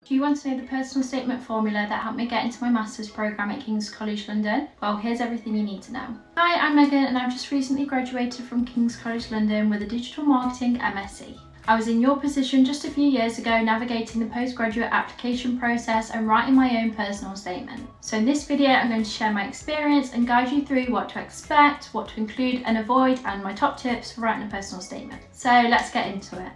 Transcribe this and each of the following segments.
Do you want to know the personal statement formula that helped me get into my master's programme at King's College London? Well, here's everything you need to know. Hi, I'm Megan and I've just recently graduated from King's College London with a Digital Marketing MSc. I was in your position just a few years ago navigating the postgraduate application process and writing my own personal statement. So in this video I'm going to share my experience and guide you through what to expect, what to include and avoid, and my top tips for writing a personal statement. So let's get into it.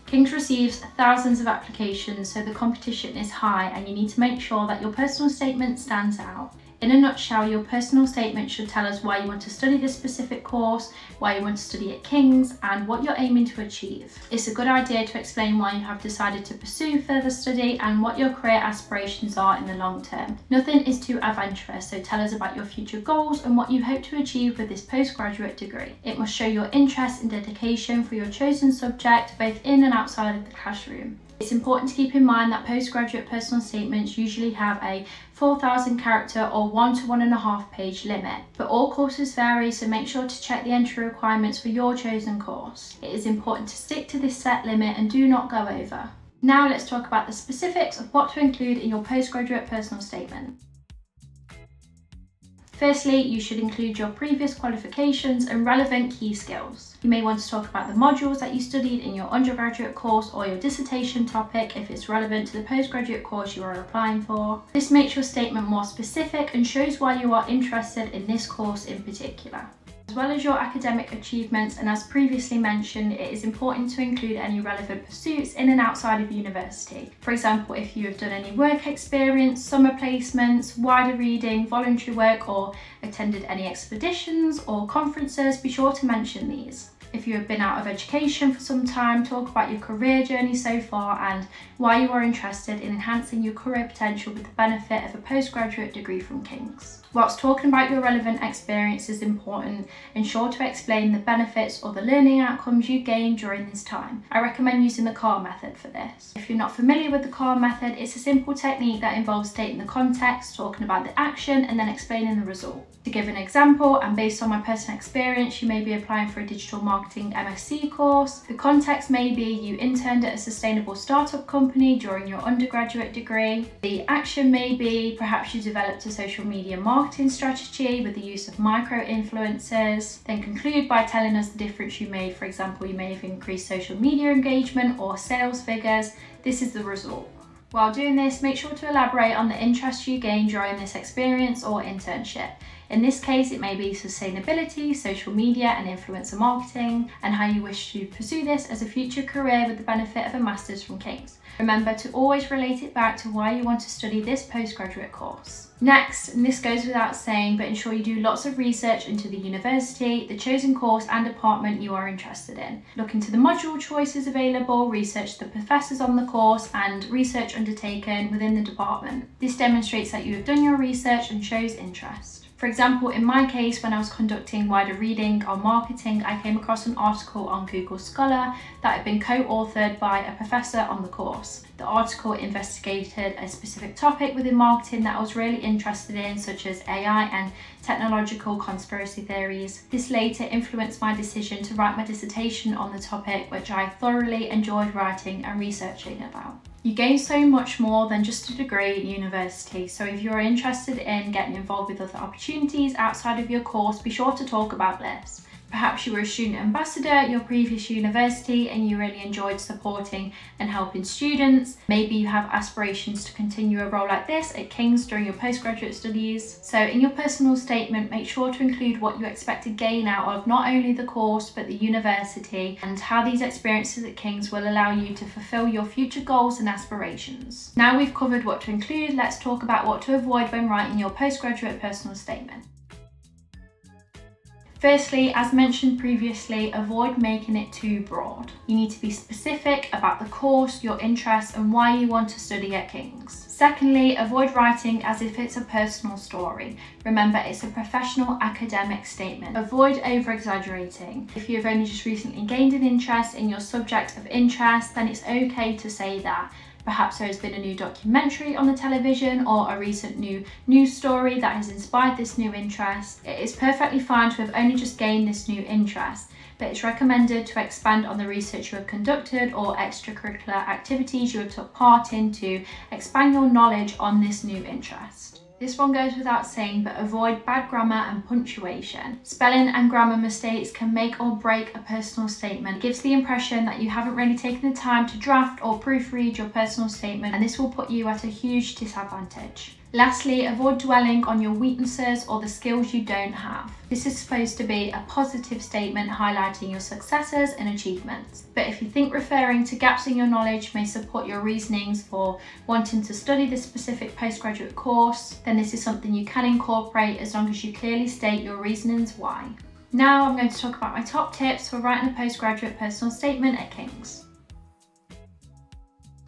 King's receives thousands of applications, so the competition is high and you need to make sure that your personal statement stands out. In a nutshell, your personal statement should tell us why you want to study this specific course, why you want to study at King's, and what you're aiming to achieve. It's a good idea to explain why you have decided to pursue further study and what your career aspirations are in the long term. Nothing is too adventurous, so tell us about your future goals and what you hope to achieve with this postgraduate degree. It must show your interest and dedication for your chosen subject, both in and outside of the classroom. It's important to keep in mind that postgraduate personal statements usually have a 4,000 character or 1 to 1.5 page limit, but all courses vary, so make sure to check the entry requirements for your chosen course. It is important to stick to this set limit and do not go over. Now let's talk about the specifics of what to include in your postgraduate personal statement. Firstly, you should include your previous qualifications and relevant key skills. You may want to talk about the modules that you studied in your undergraduate course or your dissertation topic if it's relevant to the postgraduate course you are applying for. This makes your statement more specific and shows why you are interested in this course in particular. As well as your academic achievements, and as previously mentioned, it is important to include any relevant pursuits in and outside of university. For example, if you have done any work experience, summer placements, wider reading, voluntary work, or attended any expeditions or conferences, be sure to mention these. If you have been out of education for some time, talk about your career journey so far and why you are interested in enhancing your career potential with the benefit of a postgraduate degree from King's. Whilst talking about your relevant experience is important, ensure to explain the benefits or the learning outcomes you gained during this time. I recommend using the CAR method for this. If you're not familiar with the CAR method, it's a simple technique that involves stating the context, talking about the action, and then explaining the result. To give an example, and based on my personal experience, you may be applying for a Digital Marketing MSc course. The context may be you interned at a sustainable startup company during your undergraduate degree. The action may be perhaps you developed a social media marketing strategy with the use of micro-influencers. Then conclude by telling us the difference you made. For example, you may have increased social media engagement or sales figures. This is the result. While doing this, make sure to elaborate on the interest you gained during this experience or internship. In this case, it may be sustainability, social media and influencer marketing, and how you wish to pursue this as a future career with the benefit of a master's from King's. Remember to always relate it back to why you want to study this postgraduate course. Next, and this goes without saying, but ensure you do lots of research into the university, the chosen course and department you are interested in. Look into the module choices available, research the professors on the course, and research undertaken within the department. This demonstrates that you have done your research and shows interest. For example, in my case, when I was conducting wider reading on marketing, I came across an article on Google Scholar that had been co-authored by a professor on the course. The article investigated a specific topic within marketing that I was really interested in, such as AI and technological conspiracy theories. This later influenced my decision to write my dissertation on the topic, which I thoroughly enjoyed writing and researching about. You gain so much more than just a degree at university, so if you're interested in getting involved with other opportunities outside of your course, be sure to talk about this. Perhaps you were a student ambassador at your previous university and you really enjoyed supporting and helping students. Maybe you have aspirations to continue a role like this at King's during your postgraduate studies. So in your personal statement, make sure to include what you expect to gain out of not only the course but the university, and how these experiences at King's will allow you to fulfill your future goals and aspirations. Now we've covered what to include, let's talk about what to avoid when writing your postgraduate personal statement. Firstly, as mentioned previously, avoid making it too broad. You need to be specific about the course, your interests, and why you want to study at King's. Secondly, avoid writing as if it's a personal story. Remember, it's a professional academic statement. Avoid over-exaggerating. If you've only just recently gained an interest in your subject of interest, then it's okay to say that. Perhaps there has been a new documentary on the television or a recent new news story that has inspired this new interest. It is perfectly fine to have only just gained this new interest, but it's recommended to expand on the research you have conducted or extracurricular activities you have took part in to expand your knowledge on this new interest. This one goes without saying, but avoid bad grammar and punctuation. Spelling and grammar mistakes can make or break a personal statement. It gives the impression that you haven't really taken the time to draft or proofread your personal statement, and this will put you at a huge disadvantage. Lastly, avoid dwelling on your weaknesses or the skills you don't have. This is supposed to be a positive statement highlighting your successes and achievements. But if you think referring to gaps in your knowledge may support your reasonings for wanting to study this specific postgraduate course, then this is something you can incorporate as long as you clearly state your reasonings why. Now I'm going to talk about my top tips for writing a postgraduate personal statement at King's.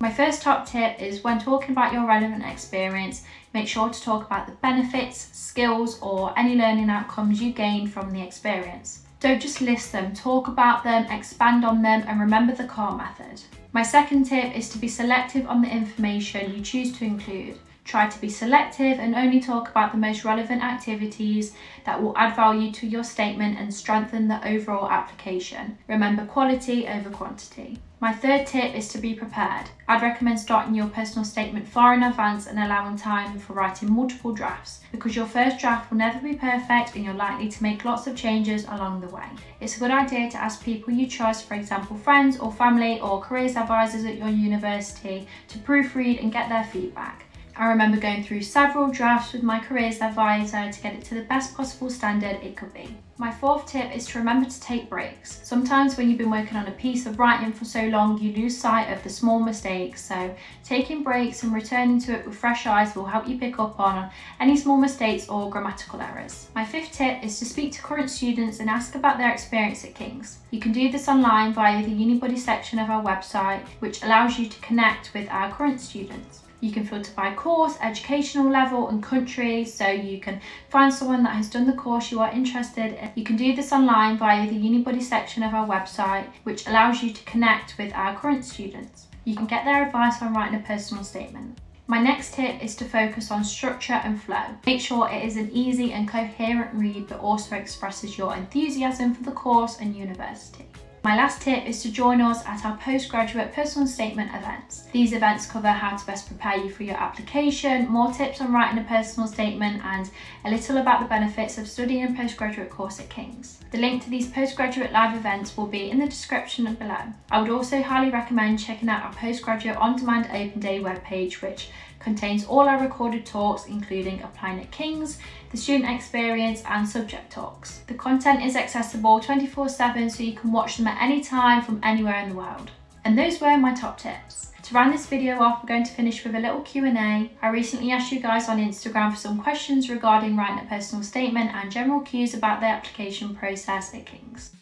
My first top tip is when talking about your relevant experience, make sure to talk about the benefits, skills, or any learning outcomes you gained from the experience. Don't just list them, talk about them, expand on them, and remember the CAR method. My second tip is to be selective on the information you choose to include. Try to be selective and only talk about the most relevant activities that will add value to your statement and strengthen the overall application. Remember quality over quantity. My third tip is to be prepared. I'd recommend starting your personal statement far in advance and allowing time for writing multiple drafts, because your first draft will never be perfect and you're likely to make lots of changes along the way. It's a good idea to ask people you trust, for example friends or family or careers advisors at your university, to proofread and get their feedback. I remember going through several drafts with my careers advisor to get it to the best possible standard it could be. My fourth tip is to remember to take breaks. Sometimes when you've been working on a piece of writing for so long, you lose sight of the small mistakes, so taking breaks and returning to it with fresh eyes will help you pick up on any small mistakes or grammatical errors. My fifth tip is to speak to current students and ask about their experience at King's. You can do this online via the Unibuddy section of our website, which allows you to connect with our current students. You can filter by course, educational level and country, so you can find someone that has done the course you are interested in. You can do this online via the Unibuddy section of our website, which allows you to connect with our current students. You can get their advice on writing a personal statement. My next tip is to focus on structure and flow. Make sure it is an easy and coherent read, but also expresses your enthusiasm for the course and university. My last tip is to join us at our postgraduate personal statement events. These events cover how to best prepare you for your application, more tips on writing a personal statement, and a little about the benefits of studying a postgraduate course at King's. The link to these postgraduate live events will be in the description below. I would also highly recommend checking out our postgraduate on-demand open day webpage, which contains all our recorded talks, including applying at King's, the student experience and subject talks. The content is accessible 24/7, so you can watch them at any time from anywhere in the world. And those were my top tips. To round this video off, we're going to finish with a little Q&A. I recently asked you guys on Instagram for some questions regarding writing a personal statement and general cues about the application process at King's.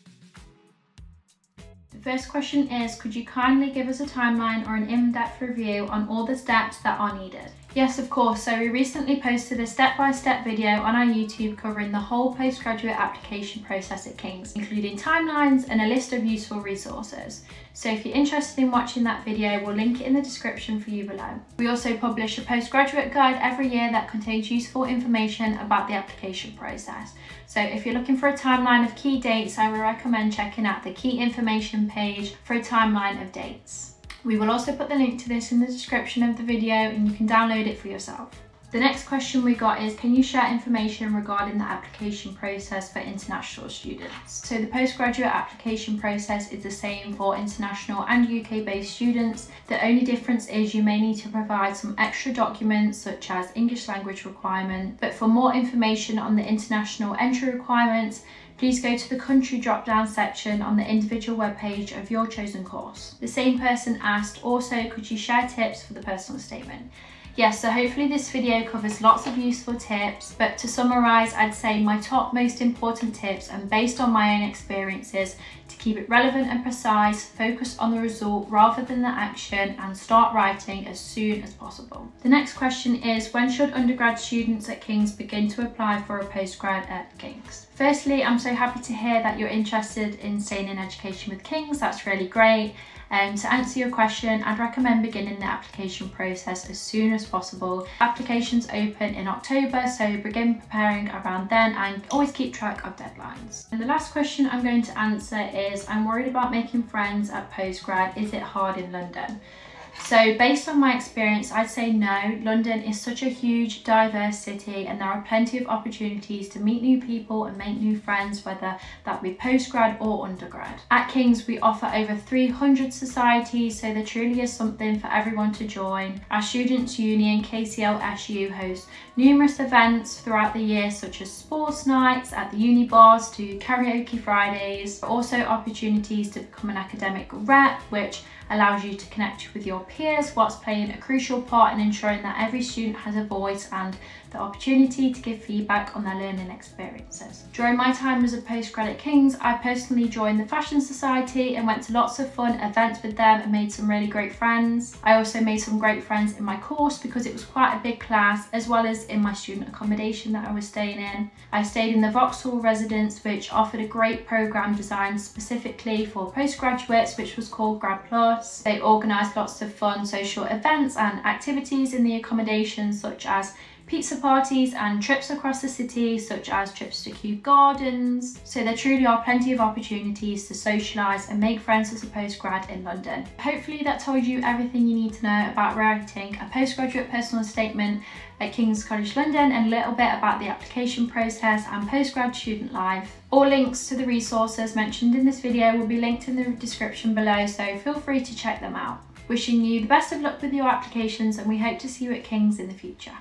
The first question is, could you kindly give us a timeline or an in-depth review on all the steps that are needed? Yes, of course. So we recently posted a step-by-step video on our YouTube covering the whole postgraduate application process at King's, including timelines and a list of useful resources. So if you're interested in watching that video, we'll link it in the description for you below. We also publish a postgraduate guide every year that contains useful information about the application process. So if you're looking for a timeline of key dates, I would recommend checking out the key information page for a timeline of dates. We will also put the link to this in the description of the video and you can download it for yourself. The next question we got is, can you share information regarding the application process for international students? So the postgraduate application process is the same for international and UK based students. The only difference is you may need to provide some extra documents such as English language requirement, but for more information on the international entry requirements, please go to the country drop-down section on the individual webpage of your chosen course. The same person asked, also, could you share tips for the personal statement? Yes, so hopefully this video covers lots of useful tips, but to summarise, I'd say my top most important tips, and based on my own experiences, to keep it relevant and precise, focus on the result rather than the action, and start writing as soon as possible. The next question is, when should undergrad students at King's begin to apply for a postgrad at King's? Firstly, I'm so happy to hear that you're interested in staying in education with King's. That's really great. To answer your question, I'd recommend beginning the application process as soon as possible. Applications open in October, so begin preparing around then and always keep track of deadlines. And the last question I'm going to answer is, I'm worried about making friends at postgrad. Is it hard in London? So based on my experience, I'd say no. London is such a huge, diverse city, and there are plenty of opportunities to meet new people and make new friends, whether that be postgrad or undergrad. At King's, we offer over 300 societies, so there truly is something for everyone to join. Our Students' Union, KCLSU, hosts numerous events throughout the year, such as sports nights at the uni bars to karaoke Fridays. Also opportunities to become an academic rep, which allows you to connect with your peers, whilst playing a crucial part in ensuring that every student has a voice and the opportunity to give feedback on their learning experiences. During my time as a postgrad at King's, I personally joined the Fashion Society and went to lots of fun events with them and made some really great friends. I also made some great friends in my course because it was quite a big class, as well as in my student accommodation that I was staying in. I stayed in the Vauxhall residence, which offered a great programme designed specifically for postgraduates, which was called Grad Plus. They organised lots of fun social events and activities in the accommodation, such as pizza parties and trips across the city, such as trips to Kew Gardens. So there truly are plenty of opportunities to socialise and make friends as a postgrad in London. Hopefully that told you everything you need to know about writing a postgraduate personal statement at King's College London, and a little bit about the application process and postgrad student life. All links to the resources mentioned in this video will be linked in the description below, so feel free to check them out. Wishing you the best of luck with your applications, and we hope to see you at King's in the future.